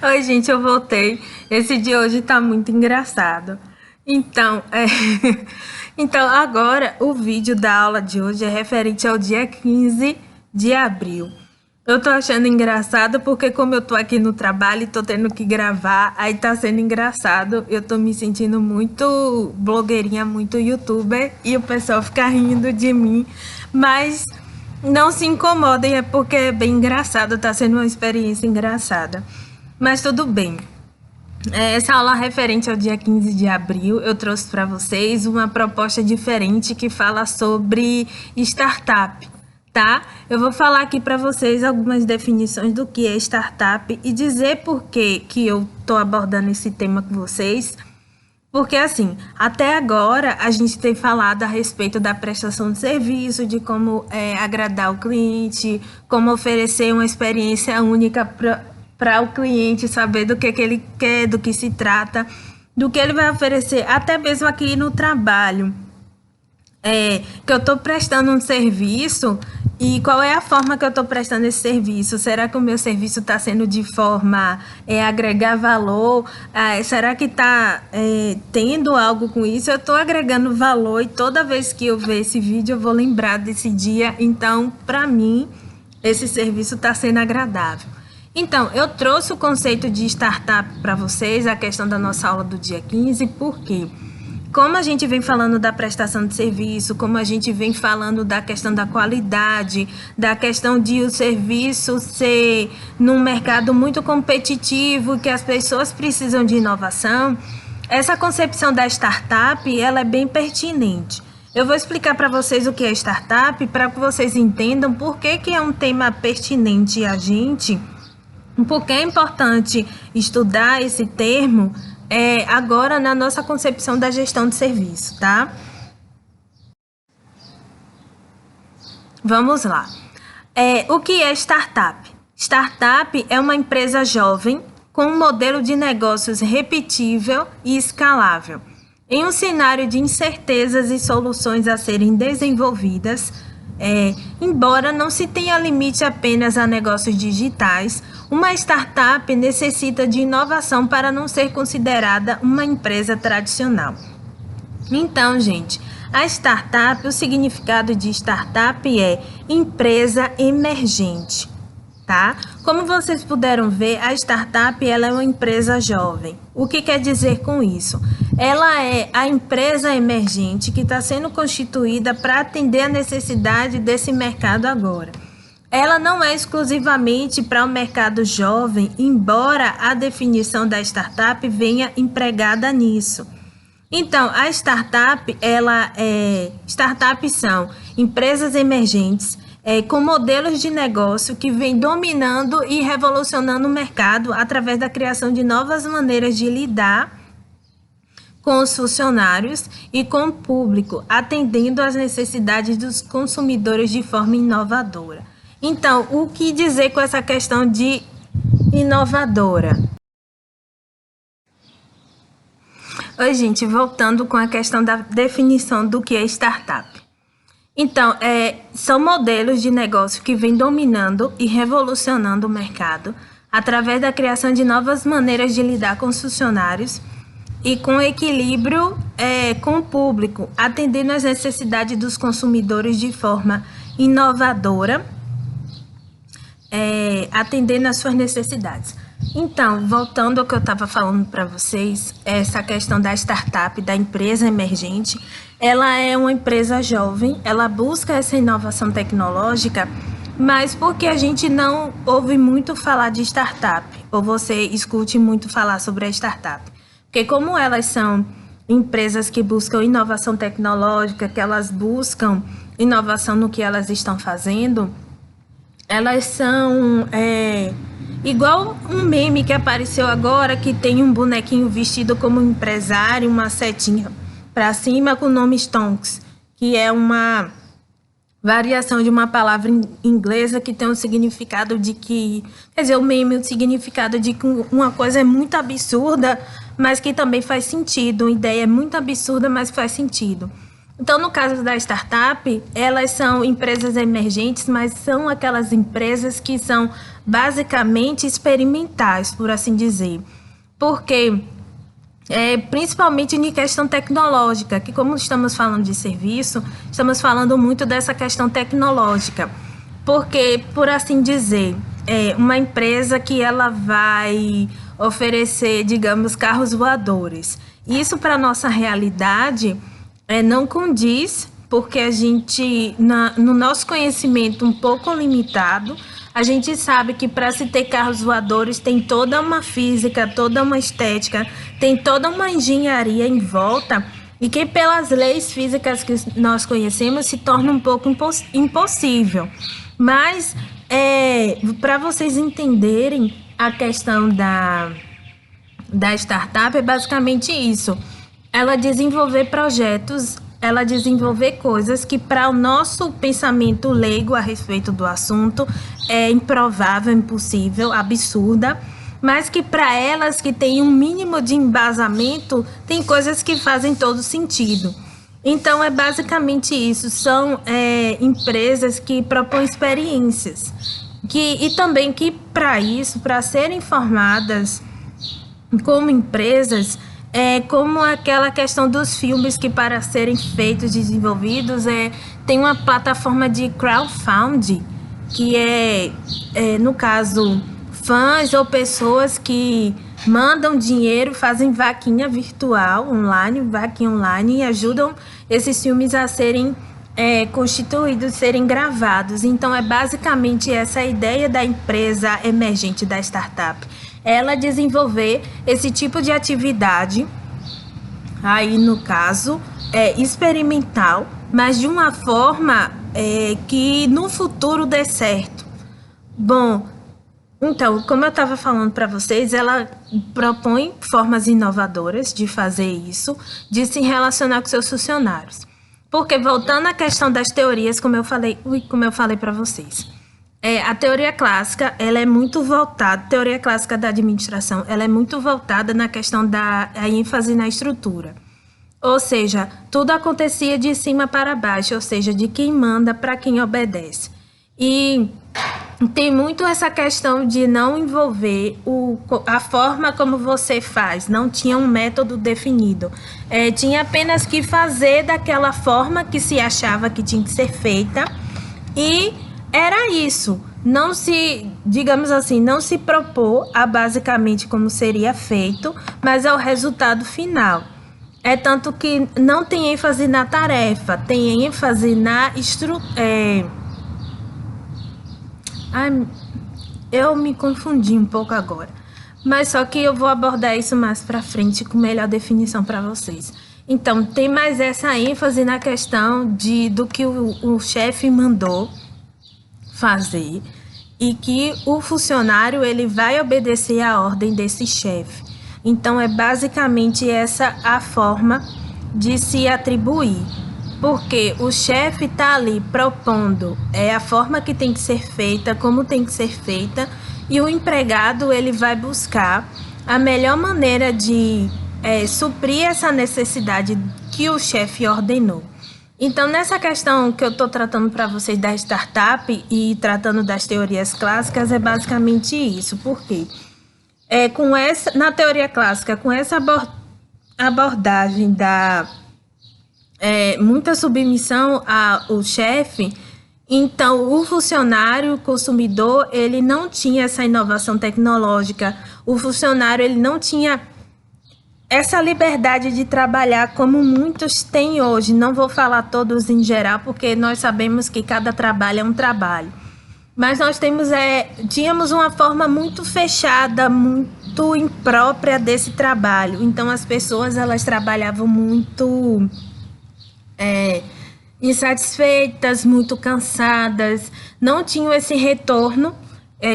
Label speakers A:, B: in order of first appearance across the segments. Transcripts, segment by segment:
A: Oi, gente, eu voltei. Esse de hoje tá muito engraçado. Então, então agora o vídeo da aula de hoje é referente ao dia 15 de abril. Eu tô achando engraçado porque como eu tô aqui no trabalho e tô tendo que gravar, aí tá sendo engraçado. Eu tô me sentindo muito blogueirinha, muito youtuber e o pessoal fica rindo de mim, mas não se incomodem, é porque é bem engraçado, tá sendo uma experiência engraçada. Mas tudo bem. Essa aula referente ao dia 15 de abril, eu trouxe para vocês uma proposta diferente que fala sobre startup, tá? Eu vou falar aqui para vocês algumas definições do que é startup e dizer por que eu tô abordando esse tema com vocês. Porque assim, até agora a gente tem falado a respeito da prestação de serviço, de como agradar o cliente, como oferecer uma experiência única para o cliente saber do que ele quer, do que se trata, do que ele vai oferecer, até mesmo aqui no trabalho. Que eu estou prestando um serviço e qual é a forma que eu estou prestando esse serviço? Será que o meu serviço está sendo de forma agregar valor? Será que está tendo algo com isso? Eu estou agregando valor e toda vez que eu ver esse vídeo eu vou lembrar desse dia. Então, para mim, esse serviço está sendo agradável. Então, eu trouxe o conceito de startup para vocês, a questão da nossa aula do dia 15, porque como a gente vem falando da prestação de serviço, como a gente vem falando da questão da qualidade, da questão de o serviço ser num mercado muito competitivo, que as pessoas precisam de inovação, essa concepção da startup, ela é bem pertinente. Eu vou explicar para vocês o que é startup, para que vocês entendam por que é um tema pertinente a gente, porque é importante estudar esse termo agora na nossa concepção da gestão de serviço, tá? Vamos lá. O que é startup? Startup é uma empresa jovem com um modelo de negócios repetível e escalável. Em um cenário de incertezas e soluções a serem desenvolvidas, embora não se tenha limite apenas a negócios digitais, uma startup necessita de inovação para não ser considerada uma empresa tradicional. Então, gente, a startup, o significado de startup é empresa emergente, tá? Como vocês puderam ver, a startup ela é uma empresa jovem. O que quer dizer com isso? Ela é a empresa emergente que está sendo constituída para atender a necessidade desse mercado agora. Ela não é exclusivamente para o mercado jovem, embora a definição da startup venha empregada nisso. Então, a startup, startups são empresas emergentes com modelos de negócio que vêm dominando e revolucionando o mercado através da criação de novas maneiras de lidar com os funcionários e com o público, atendendo às necessidades dos consumidores de forma inovadora. Então, o que dizer com essa questão de inovadora? Oi, gente, voltando com a questão da definição do que é startup. Então, são modelos de negócio que vêm dominando e revolucionando o mercado através da criação de novas maneiras de lidar com os funcionários e com equilíbrio com o público, atendendo às necessidades dos consumidores de forma inovadora, atendendo às suas necessidades. Então, voltando ao que eu estava falando para vocês, essa questão da startup, da empresa emergente, ela é uma empresa jovem, ela busca essa inovação tecnológica, mas porque a gente não ouve muito falar de startup, ou você escute muito falar sobre a startup. Porque como elas são empresas que buscam inovação tecnológica, que elas buscam inovação no que elas estão fazendo, elas são igual um meme que apareceu agora, que tem um bonequinho vestido como um empresário, uma setinha para cima com o nome Stonks, que é uma variação de uma palavra inglesa que tem um significado de que, quer dizer, o meme, o significado de que uma coisa é muito absurda, mas que também faz sentido, uma ideia é muito absurda, mas faz sentido. Então, no caso da startup, elas são empresas emergentes, mas são aquelas empresas que são basicamente experimentais, por assim dizer. Porque, principalmente em questão tecnológica, que como estamos falando de serviço, estamos falando muito dessa questão tecnológica. Porque, por assim dizer, uma empresa que ela vai oferecer, digamos, carros voadores. Isso para a nossa realidade não condiz, porque a gente, no nosso conhecimento um pouco limitado, a gente sabe que para se ter carros voadores tem toda uma física, toda uma estética, tem toda uma engenharia em volta e que pelas leis físicas que nós conhecemos se torna um pouco impossível. Mas, para vocês entenderem a questão da startup, é basicamente isso. Ela desenvolver projetos, ela desenvolver coisas que para o nosso pensamento leigo a respeito do assunto é improvável, impossível, absurda, mas que para elas que têm um mínimo de embasamento, tem coisas que fazem todo sentido. Então, é basicamente isso. São empresas que propõem experiências. E também que, para isso, para serem formadas como empresas, como aquela questão dos filmes que, para serem feitos, desenvolvidos, tem uma plataforma de crowdfunding, que no caso, fãs ou pessoas que mandam dinheiro, fazem vaquinha virtual online, vaquinha online, e ajudam esses filmes a serem constituídos, serem gravados. Então, é basicamente essa a ideia da empresa emergente, da startup. Ela desenvolver esse tipo de atividade, aí no caso, experimental, mas de uma forma que no futuro dê certo. Bom, então, como eu estava falando para vocês, ela propõe formas inovadoras de fazer isso, de se relacionar com seus funcionários. Porque, voltando à questão das teorias, como eu falei para vocês, a teoria clássica, ela é muito voltada, teoria clássica da administração, ela é muito voltada na questão da ênfase na estrutura. Ou seja, tudo acontecia de cima para baixo, ou seja, de quem manda para quem obedece. E tem muito essa questão de não envolver a forma como você faz, não tinha um método definido. Tinha apenas que fazer daquela forma que se achava que tinha que ser feita e era isso. Não se, digamos assim, não se propor a basicamente como seria feito, mas é o resultado final. Tanto que não tem ênfase na tarefa, tem ênfase na eu me confundi um pouco agora, mas só que eu vou abordar isso mais para frente com melhor definição para vocês. Então, tem mais essa ênfase na questão do que o chefe mandou fazer e que o funcionário ele vai obedecer à ordem desse chefe. Então, é basicamente essa a forma de se atribuir. Porque o chefe está ali propondo a forma que tem que ser feita, como tem que ser feita, e o empregado ele vai buscar a melhor maneira de suprir essa necessidade que o chefe ordenou. Então, nessa questão que eu estou tratando para vocês da startup e tratando das teorias clássicas, é basicamente isso. Por quê? Na teoria clássica, com essa abordagem da muita submissão ao chefe, então o funcionário, o consumidor, ele não tinha essa inovação tecnológica, o funcionário ele não tinha essa liberdade de trabalhar como muitos têm hoje. Não vou falar todos em geral, porque nós sabemos que cada trabalho é um trabalho. Mas nós tínhamos uma forma muito fechada, muito imprópria desse trabalho. Então as pessoas elas trabalhavam muito insatisfeitas, muito cansadas, não tinham esse retorno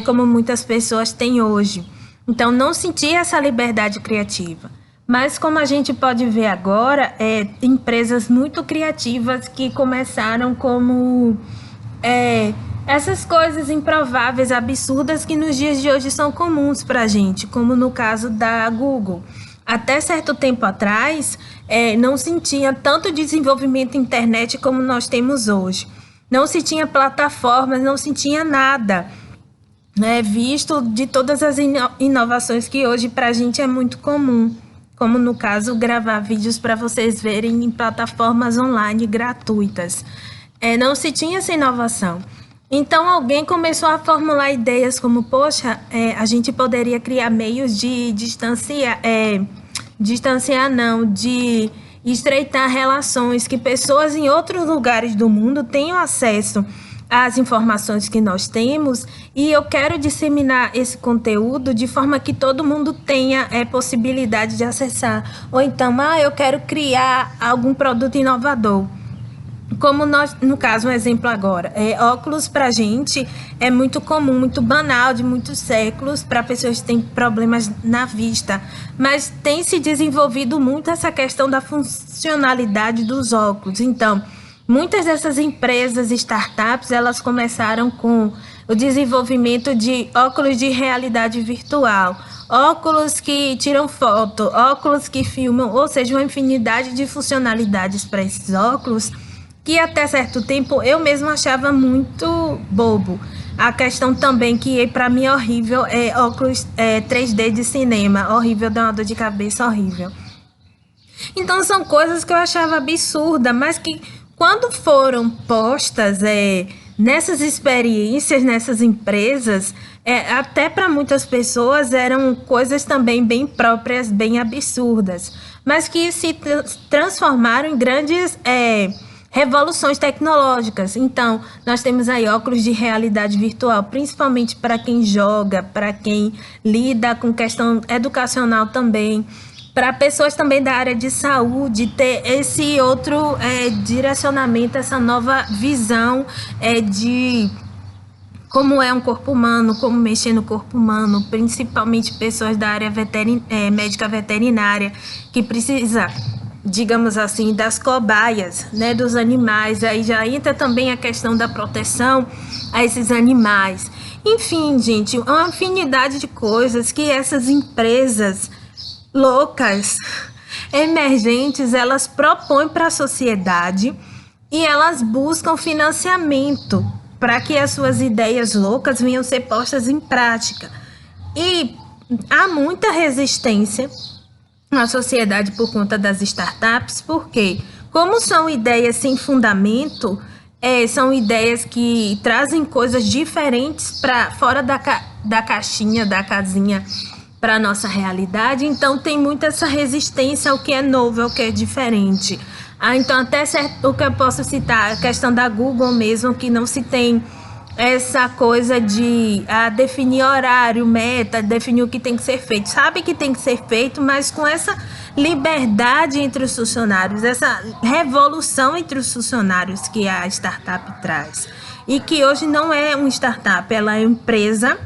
A: como muitas pessoas têm hoje. Então, não sentia essa liberdade criativa. Mas, como a gente pode ver agora, empresas muito criativas que começaram como essas coisas improváveis, absurdas, que nos dias de hoje são comuns para a gente, como no caso da Google. Até certo tempo atrás, não se tinha tanto desenvolvimento em internet como nós temos hoje. Não se tinha plataformas, não se tinha nada, né, visto de todas as inovações que hoje para a gente é muito comum. Como no caso, gravar vídeos para vocês verem em plataformas online gratuitas. Não se tinha essa inovação. Então, alguém começou a formular ideias como, poxa, a gente poderia criar meios de de estreitar relações, que pessoas em outros lugares do mundo tenham acesso às informações que nós temos, e eu quero disseminar esse conteúdo de forma que todo mundo tenha possibilidade de acessar. Ou então, eu quero criar algum produto inovador. Como nós, no caso, um exemplo agora, óculos para a gente é muito comum, muito banal, de muitos séculos, para pessoas que têm problemas na vista. Mas tem se desenvolvido muito essa questão da funcionalidade dos óculos. Então, muitas dessas empresas, startups, elas começaram com o desenvolvimento de óculos de realidade virtual, óculos que tiram foto, óculos que filmam, ou seja, uma infinidade de funcionalidades para esses óculos, que até certo tempo eu mesma achava muito bobo. A questão também que para mim é horrível é óculos 3D de cinema, horrível, dá uma dor de cabeça horrível. Então são coisas que eu achava absurda, mas que quando foram postas nessas experiências, nessas empresas, até para muitas pessoas eram coisas também bem próprias, bem absurdas, mas que se transformaram em grandes revoluções tecnológicas. Então, nós temos aí óculos de realidade virtual, principalmente para quem joga, para quem lida com questão educacional também, para pessoas também da área de saúde, ter esse outro direcionamento, essa nova visão de como é um corpo humano, como mexer no corpo humano, principalmente pessoas da área médica veterinária, que precisa, digamos assim, das cobaias, né, dos animais. Aí já entra também a questão da proteção a esses animais. Enfim, gente, uma infinidade de coisas que essas empresas loucas, emergentes, elas propõem para a sociedade e elas buscam financiamento para que as suas ideias loucas venham ser postas em prática. E há muita resistência na sociedade por conta das startups, porque como são ideias sem fundamento, são ideias que trazem coisas diferentes para fora da caixinha, da casinha, para a nossa realidade. Então tem muita essa resistência ao que é novo, ao que é diferente. Então até certo, o que eu posso citar, a questão da Google mesmo, que não se tem essa coisa de definir horário, meta, definir o que tem que ser feito. Sabe que tem que ser feito, mas com essa liberdade entre os funcionários, essa revolução entre os funcionários que a startup traz. E que hoje não é uma startup, ela é uma empresa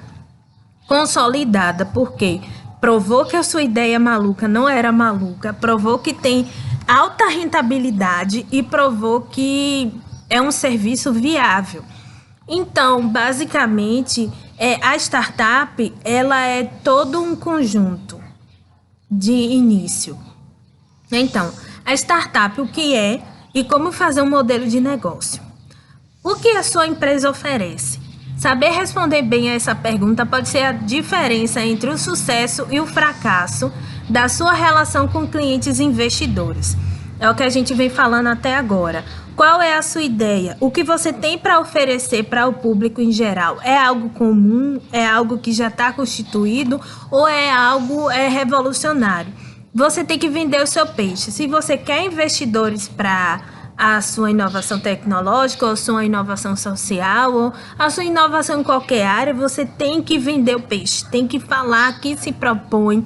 A: consolidada, porque provou que a sua ideia maluca não era maluca, provou que tem alta rentabilidade e provou que é um serviço viável. Então, basicamente, a startup, ela é todo um conjunto de início. Então, a startup, o que é e como fazer um modelo de negócio. O que a sua empresa oferece? Saber responder bem a essa pergunta pode ser a diferença entre o sucesso e o fracasso da sua relação com clientes e investidores. É o que a gente vem falando até agora. Qual é a sua ideia? O que você tem para oferecer para o público em geral? É algo comum? É algo que já está constituído? Ou é algo revolucionário? Você tem que vender o seu peixe. Se você quer investidores para a sua inovação tecnológica, ou sua inovação social, ou a sua inovação em qualquer área, você tem que vender o peixe. Tem que falar que se propõe,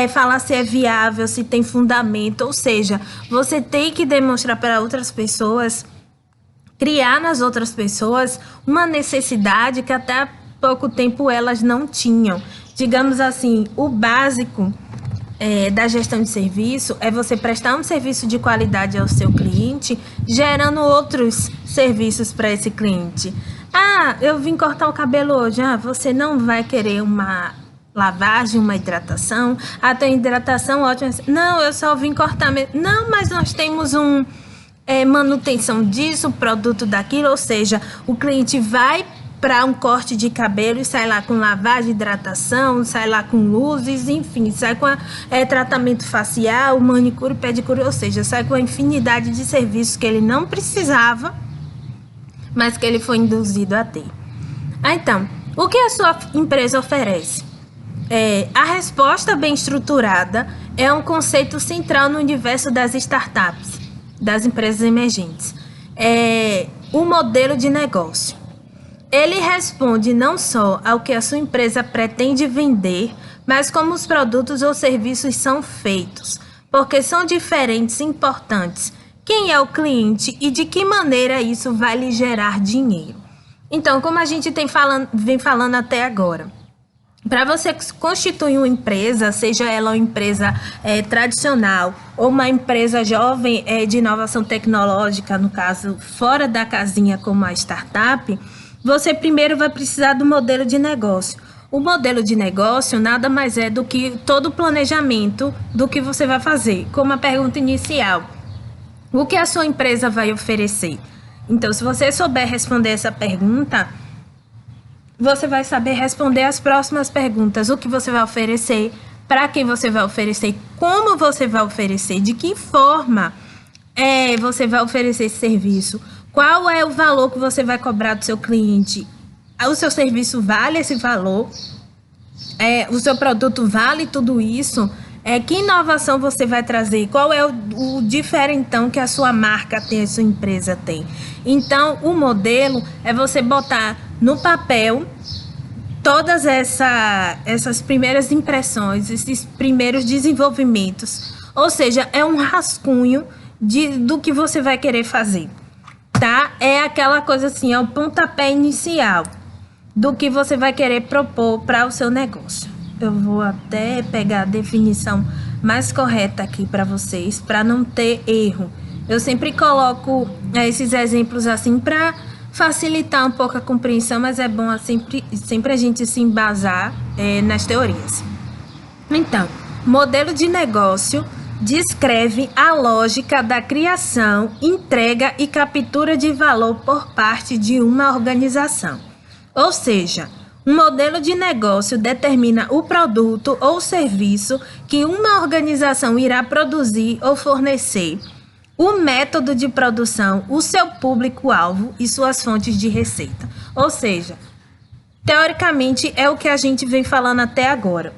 A: falar se é viável, se tem fundamento, ou seja, você tem que demonstrar para outras pessoas, criar nas outras pessoas uma necessidade que até há pouco tempo elas não tinham. Digamos assim, o básico da gestão de serviço é você prestar um serviço de qualidade ao seu cliente, gerando outros serviços para esse cliente. Eu vim cortar o cabelo hoje. Você não vai querer uma lavagem, uma hidratação. Ah, tem hidratação, ótimo. Não, eu só vim cortar mesmo. Não, mas nós temos manutenção disso, produto daquilo, ou seja, o cliente vai para um corte de cabelo e sai lá com lavagem, hidratação, sai lá com luzes, enfim, sai com tratamento facial, manicure, pedicure, ou seja, sai com a infinidade de serviços que ele não precisava, mas que ele foi induzido a ter. Então, o que a sua empresa oferece? A resposta bem estruturada é um conceito central no universo das startups, das empresas emergentes. O modelo de negócio. Ele responde não só ao que a sua empresa pretende vender, mas como os produtos ou serviços são feitos, porque são diferentes e importantes. Quem é o cliente e de que maneira isso vai lhe gerar dinheiro? Então, como a gente vem falando até agora, para você constituir uma empresa, seja ela uma empresa tradicional ou uma empresa jovem de inovação tecnológica, no caso, fora da casinha como a startup, você primeiro vai precisar do modelo de negócio. O modelo de negócio nada mais é do que todo o planejamento do que você vai fazer. Como a pergunta inicial, o que a sua empresa vai oferecer? Então, se você souber responder essa pergunta, você vai saber responder as próximas perguntas. O que você vai oferecer, para quem você vai oferecer, como você vai oferecer, de que forma você vai oferecer esse serviço, qual é o valor que você vai cobrar do seu cliente, o seu serviço vale esse valor, o seu produto vale tudo isso, que inovação você vai trazer, qual é o diferentão que a sua marca tem, a sua empresa tem. Então, o modelo é você botar no papel todas essas primeiras impressões, esses primeiros desenvolvimentos. Ou seja, é um rascunho do que você vai querer fazer, tá? É aquela coisa assim, é o pontapé inicial do que você vai querer propor para o seu negócio. Eu vou até pegar a definição mais correta aqui para vocês, para não ter erro. Eu sempre coloco esses exemplos assim para facilitar um pouco a compreensão, mas é bom sempre a gente se embasar nas teorias. Então, modelo de negócio descreve a lógica da criação, entrega e captura de valor por parte de uma organização. Ou seja, um modelo de negócio determina o produto ou serviço que uma organização irá produzir ou fornecer, o método de produção, o seu público-alvo e suas fontes de receita. Ou seja, teoricamente é o que a gente vem falando até agora.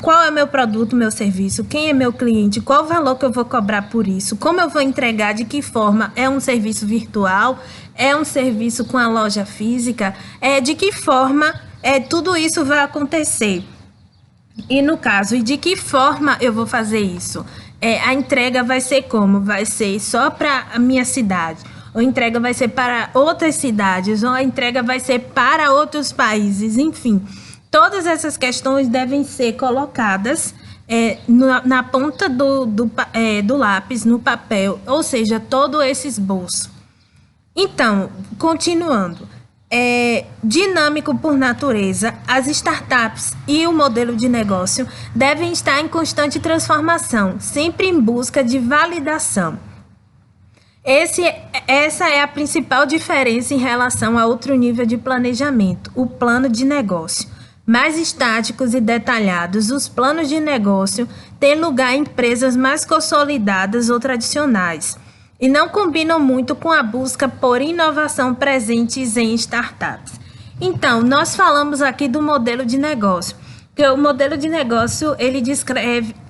A: Qual é meu produto, meu serviço, quem é meu cliente, qual o valor que eu vou cobrar por isso, como eu vou entregar, de que forma, é um serviço virtual, é um serviço com a loja física, de que forma tudo isso vai acontecer. E no caso, de que forma eu vou fazer isso? A entrega vai ser como? Vai ser só para a minha cidade, ou a entrega vai ser para outras cidades, ou a entrega vai ser para outros países, enfim. Todas essas questões devem ser colocadas na ponta do lápis, no papel, ou seja, todo esse esboço. Então, continuando, dinâmico por natureza, as startups e o modelo de negócio devem estar em constante transformação, sempre em busca de validação. Essa é a principal diferença em relação a outro nível de planejamento, o plano de negócio. Mais estáticos e detalhados, os planos de negócio têm lugar em empresas mais consolidadas ou tradicionais e não combinam muito com a busca por inovação presentes em startups. Então, nós falamos aqui do modelo de negócio, que o modelo de negócio ele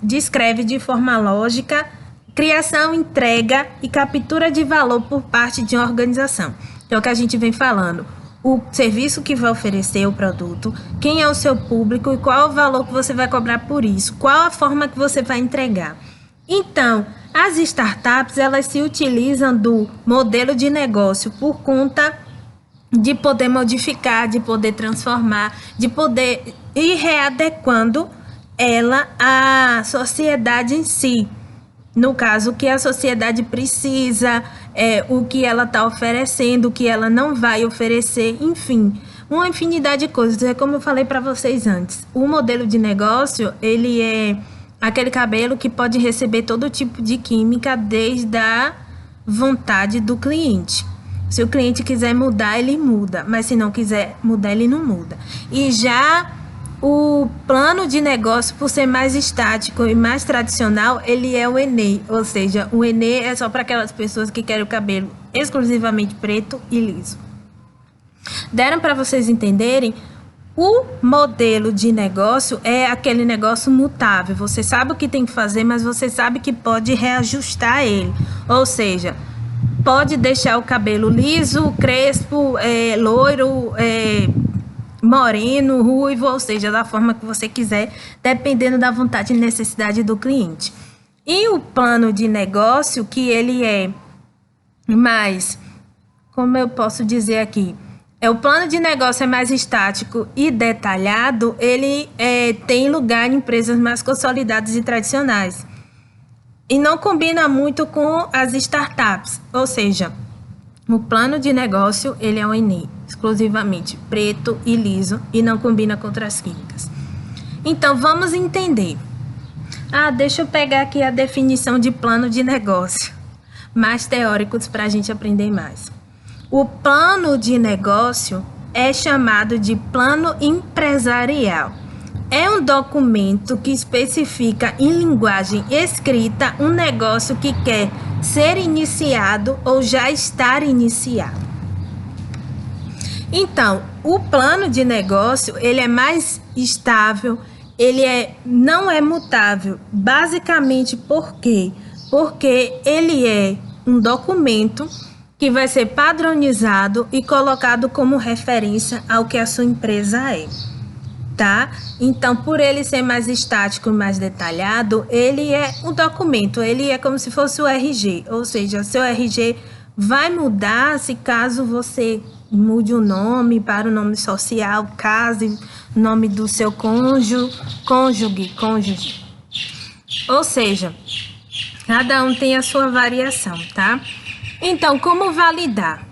A: descreve de forma lógica criação, entrega e captura de valor por parte de uma organização. Então, é o que a gente vem falando. O serviço que vai oferecer o produto, quem é o seu público e qual o valor que você vai cobrar por isso, qual a forma que você vai entregar. Então, as startups, elas se utilizam do modelo de negócio por conta de poder modificar, de poder transformar, de poder ir readequando ela à sociedade em si. No caso, o que a sociedade precisa, o que ela está oferecendo, o que ela não vai oferecer, enfim. uma infinidade de coisas. É como eu falei para vocês antes, o modelo de negócio, ele é aquele cabelo que pode receber todo tipo de química desde a vontade do cliente. Se o cliente quiser mudar, ele muda, mas se não quiser mudar, ele não muda. E já o plano de negócio, por ser mais estático e mais tradicional, ele é o ENE, ou seja, o ENE é só para aquelas pessoas que querem o cabelo exclusivamente preto e liso. Deram para vocês entenderem? O modelo de negócio é aquele negócio mutável. Você sabe o que tem que fazer, mas você sabe que pode reajustar ele. Ou seja, pode deixar o cabelo liso, crespo, loiro, moreno, ruivo, ou seja, da forma que você quiser, dependendo da vontade e necessidade do cliente. E o plano de negócio, que ele é mais, como eu posso dizer aqui, o plano de negócio é mais estático e detalhado, ele tem lugar em empresas mais consolidadas e tradicionais. E não combina muito com as startups, ou seja, o plano de negócio, ele é o ENE, exclusivamente preto e liso, e não combina com outras químicas. Então, vamos entender. Deixa eu pegar aqui a definição de plano de negócio, mais teóricos para a gente aprender mais. O plano de negócio é chamado de plano empresarial. É um documento que especifica em linguagem escrita um negócio que quer ser iniciado ou já estar iniciado. Então, o plano de negócio, ele é mais estável, não é mutável. Basicamente, por quê? Porque ele é um documento que vai ser padronizado e colocado como referência ao que a sua empresa é, tá? Então, por ele ser mais estático e mais detalhado, ele é um documento, ele é como se fosse o RG, ou seja, seu RG vai mudar se caso você mude o nome para o nome social, case, nome do seu cônjuge. Ou seja, cada um tem a sua variação, tá? Então, como validar?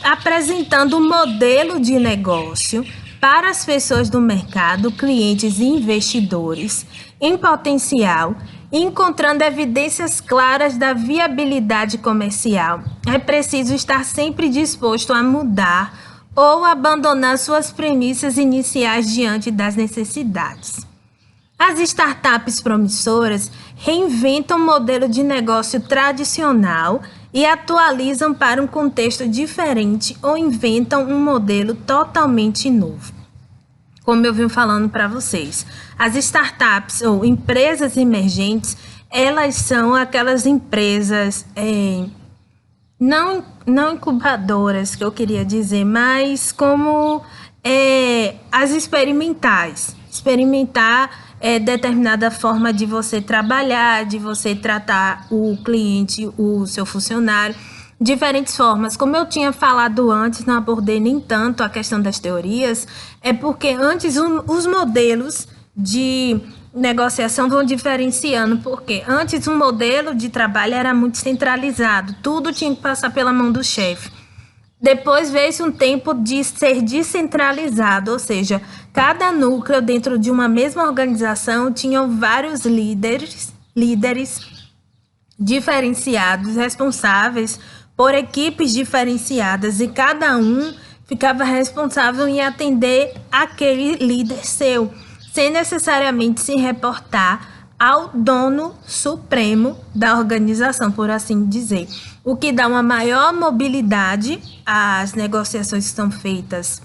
A: Apresentando um modelo de negócio para as pessoas do mercado, clientes e investidores em potencial, encontrando evidências claras da viabilidade comercial. É preciso estar sempre disposto a mudar ou abandonar suas premissas iniciais diante das necessidades. As startups promissoras reinventam o modelo de negócio tradicional e atualizam para um contexto diferente ou inventam um modelo totalmente novo. Como eu vim falando para vocês, as startups ou empresas emergentes, elas são aquelas empresas não incubadoras, que eu queria dizer, mas como as experimentais. Experimentar determinada forma de você trabalhar, de você tratar o cliente, o seu funcionário, diferentes formas. Como eu tinha falado antes, não abordei nem tanto a questão das teorias, é porque antes os modelos de negociação vão diferenciando, porque antes um modelo de trabalho era muito centralizado, tudo tinha que passar pela mão do chefe. Depois veio-se um tempo de ser descentralizado, ou seja, cada núcleo dentro de uma mesma organização tinham vários líderes diferenciados, responsáveis por equipes diferenciadas, e cada um ficava responsável em atender aquele líder seu, sem necessariamente se reportar ao dono supremo da organização, por assim dizer, o que dá uma maior mobilidade às negociações que são feitas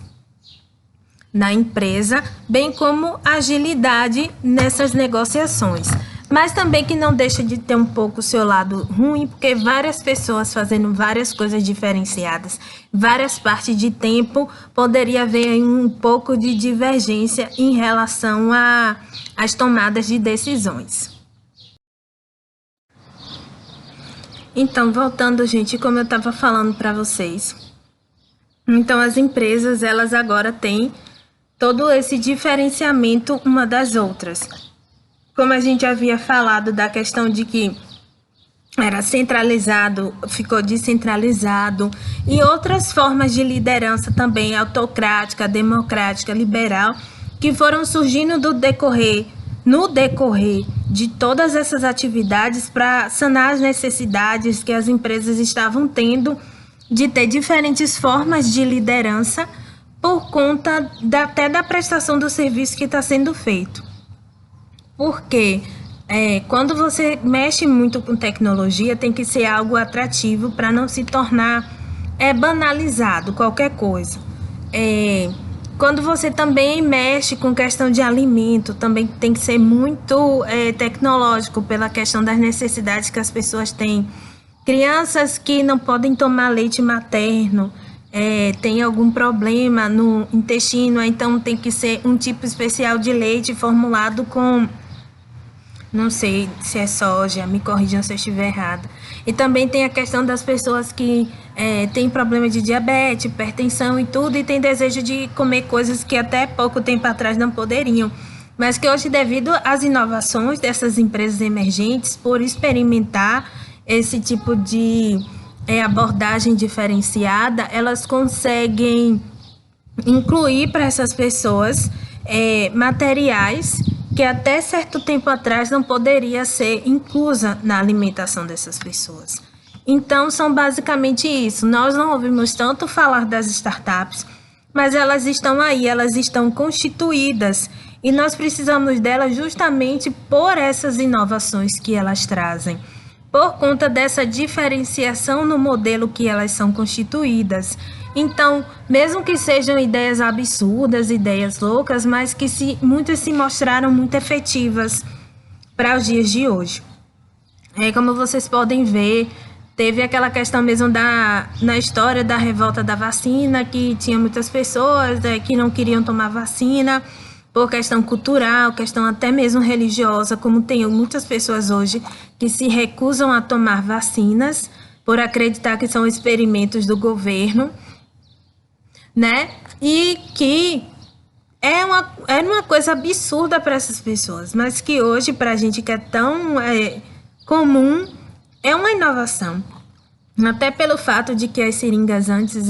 A: na empresa, bem como agilidade nessas negociações. Mas também que não deixa de ter um pouco o seu lado ruim, porque várias pessoas fazendo várias coisas diferenciadas, várias partes de tempo, poderia haver um pouco de divergência em relação às tomadas de decisões. Então, voltando, gente, como eu estava falando para vocês, então as empresas, elas agora têm todo esse diferenciamento uma das outras. Como a gente havia falado da questão de que era centralizado, ficou descentralizado, e outras formas de liderança também, autocrática, democrática, liberal, que foram surgindo no decorrer de todas essas atividades para sanar as necessidades que as empresas estavam tendo de ter diferentes formas de liderança por conta até da prestação do serviço que está sendo feito. Porque quando você mexe muito com tecnologia, tem que ser algo atrativo para não se tornar banalizado qualquer coisa. Quando você também mexe com questão de alimento, também tem que ser muito tecnológico pela questão das necessidades que as pessoas têm. Crianças que não podem tomar leite materno, tem algum problema no intestino, então tem que ser um tipo especial de leite formulado com, não sei se é soja, me corrijam se eu estiver errada. E também tem a questão das pessoas que têm problema de diabetes, hipertensão e tudo, e tem desejo de comer coisas que até pouco tempo atrás não poderiam. Mas que hoje, devido às inovações dessas empresas emergentes, por experimentar esse tipo de abordagem diferenciada, elas conseguem incluir para essas pessoas materiais que até certo tempo atrás não poderia ser inclusa na alimentação dessas pessoas. Então, são basicamente isso. Nós não ouvimos tanto falar das startups, mas elas estão aí, elas estão constituídas e nós precisamos delas justamente por essas inovações que elas trazem, por conta dessa diferenciação no modelo que elas são constituídas. Então, mesmo que sejam ideias absurdas, ideias loucas, mas que muitas se mostraram muito efetivas para os dias de hoje. Como vocês podem ver, teve aquela questão mesmo na história da revolta da vacina, que tinha muitas pessoas que não queriam tomar vacina por questão cultural, questão até mesmo religiosa, como tem muitas pessoas hoje que se recusam a tomar vacinas por acreditar que são experimentos do governo, né? E que era uma coisa absurda para essas pessoas, mas que hoje, para a gente que é tão comum, é uma inovação. Até pelo fato de que as seringas antes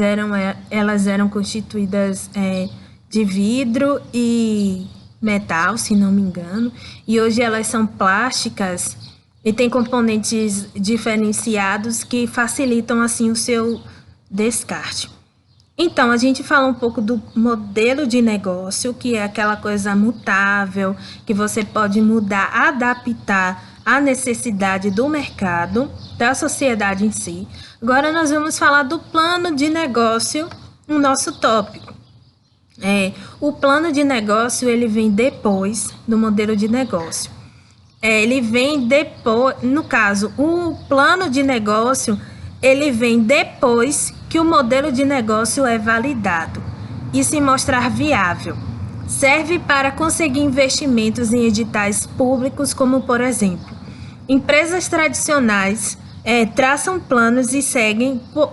A: elas eram constituídas de vidro e metal, se não me engano, e hoje elas são plásticas e tem componentes diferenciados que facilitam assim o seu descarte. Então, a gente fala um pouco do modelo de negócio, que é aquela coisa mutável, que você pode mudar, adaptar à necessidade do mercado, da sociedade em si. Agora nós vamos falar do plano de negócio, o nosso tópico. O plano de negócio, ele vem depois do modelo de negócio. Ele vem depois, no caso, o plano de negócio, ele vem depois que o modelo de negócio é validado e se mostrar viável. Serve para conseguir investimentos em editais públicos, como, por exemplo, empresas tradicionais traçam planos e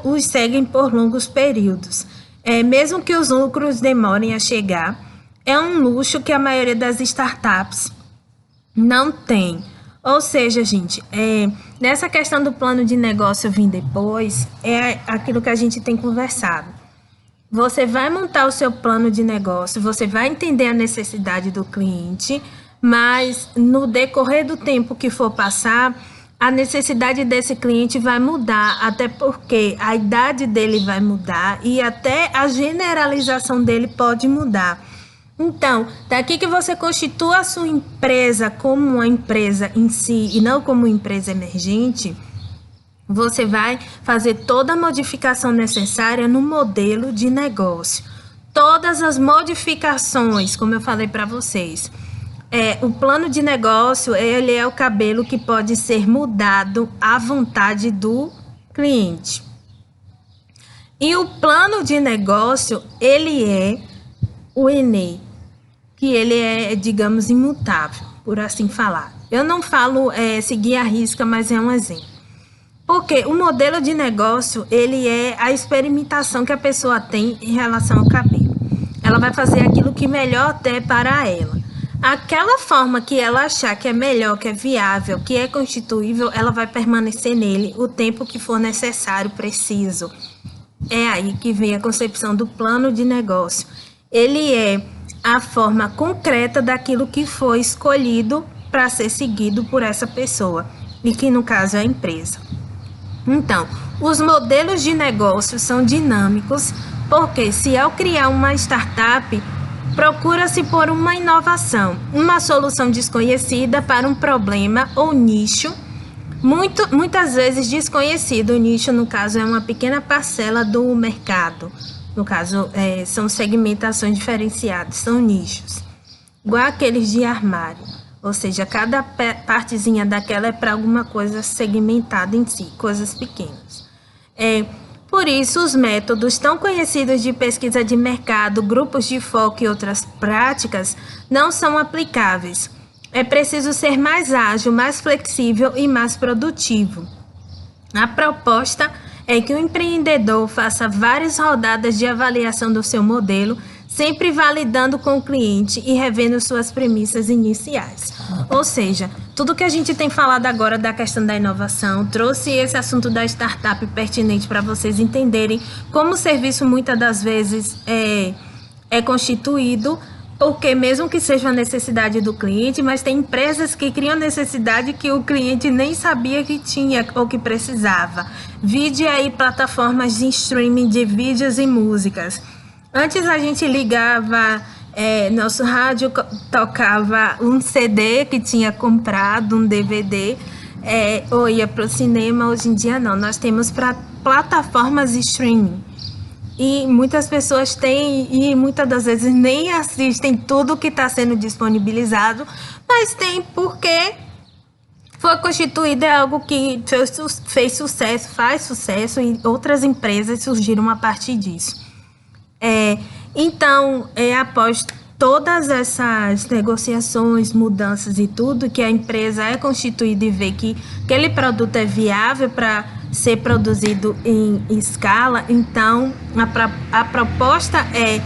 A: os seguem por longos períodos. Mesmo que os lucros demorem a chegar, é um luxo que a maioria das startups não tem. Ou seja, gente, nessa questão do plano de negócio vir depois, é aquilo que a gente tem conversado. Você vai montar o seu plano de negócio, você vai entender a necessidade do cliente, mas no decorrer do tempo que for passar, a necessidade desse cliente vai mudar, até porque a idade dele vai mudar e até a generalização dele pode mudar. Então, daqui que você constitua a sua empresa como uma empresa em si e não como uma empresa emergente, você vai fazer toda a modificação necessária no modelo de negócio. Todas as modificações, como eu falei para vocês. O plano de negócio, ele é o cabelo que pode ser mudado à vontade do cliente. E o plano de negócio, ele é o ENE, que ele é, digamos, imutável, por assim falar. Eu não falo seguir a risca, mas é um exemplo. Porque o modelo de negócio, ele é a experimentação que a pessoa tem em relação ao cabelo. Ela vai fazer aquilo que melhor der para ela. aquela forma que ela achar que é melhor, que é viável, que é constituível, ela vai permanecer nele o tempo que for necessário, preciso. É aí que vem a concepção do plano de negócio. Ele é a forma concreta daquilo que foi escolhido para ser seguido por essa pessoa, e que no caso é a empresa. Então, os modelos de negócio são dinâmicos, porque se ao criar uma startup, procura-se por uma inovação, uma solução desconhecida para um problema ou nicho, muitas vezes desconhecido. O nicho, no caso, é uma pequena parcela do mercado. No caso, são segmentações diferenciadas, são nichos. Igual aqueles de armário. Ou seja, cada partezinha daquela é para alguma coisa segmentada em si, coisas pequenas. Por isso, os métodos tão conhecidos de pesquisa de mercado, grupos de foco e outras práticas não são aplicáveis. É preciso ser mais ágil, mais flexível e mais produtivo. A proposta é que o empreendedor faça várias rodadas de avaliação do seu modelo, sempre validando com o cliente e revendo suas premissas iniciais. Ou seja, tudo que a gente tem falado agora da questão da inovação, trouxe esse assunto da startup pertinente para vocês entenderem como o serviço muitas das vezes é constituído, porque mesmo que seja a necessidade do cliente, mas tem empresas que criam necessidade que o cliente nem sabia que tinha ou que precisava. Vide aí plataformas de streaming de vídeos e músicas. Antes a gente ligava, nosso rádio tocava um CD que tinha comprado, um DVD, ou ia para o cinema. Hoje em dia não, nós temos para plataformas de streaming. E muitas pessoas têm e muitas das vezes nem assistem tudo que está sendo disponibilizado, mas tem porque foi constituído, é algo que fez sucesso, faz sucesso e outras empresas surgiram a partir disso. Então, após todas essas negociações, mudanças e tudo, que a empresa é constituída e vê que aquele produto é viável para ser produzido em escala, então a proposta é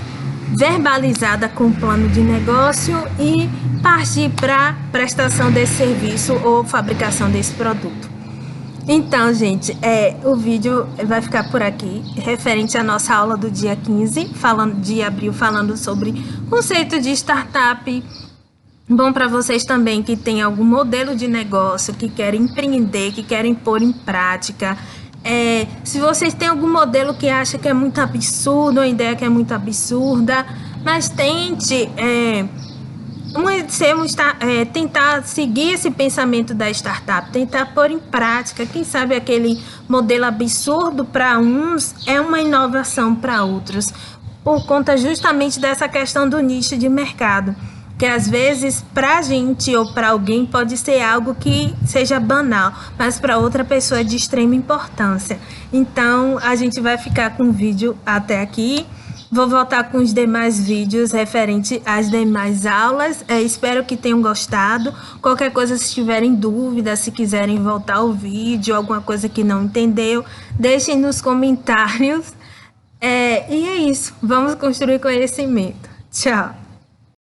A: verbalizada com o plano de negócio e partir para prestação desse serviço ou fabricação desse produto. Então, gente, o vídeo vai ficar por aqui, referente à nossa aula do dia 15, de abril, falando sobre conceito de startup. Bom para vocês também que tem algum modelo de negócio, que querem empreender, que querem pôr em prática. Se vocês têm algum modelo que acha que é muito absurdo, uma ideia que é muito absurda, mas tente tentar seguir esse pensamento da startup, tentar pôr em prática. Quem sabe aquele modelo absurdo para uns é uma inovação para outros, por conta justamente dessa questão do nicho de mercado, que às vezes para a gente ou para alguém pode ser algo que seja banal, mas para outra pessoa é de extrema importância. Então a gente vai ficar com o vídeo até aqui. Vou voltar com os demais vídeos referente às demais aulas. Espero que tenham gostado. Qualquer coisa, se tiverem dúvidas, se quiserem voltar ao vídeo, alguma coisa que não entendeu, deixem nos comentários. E é isso. Vamos construir conhecimento. Tchau.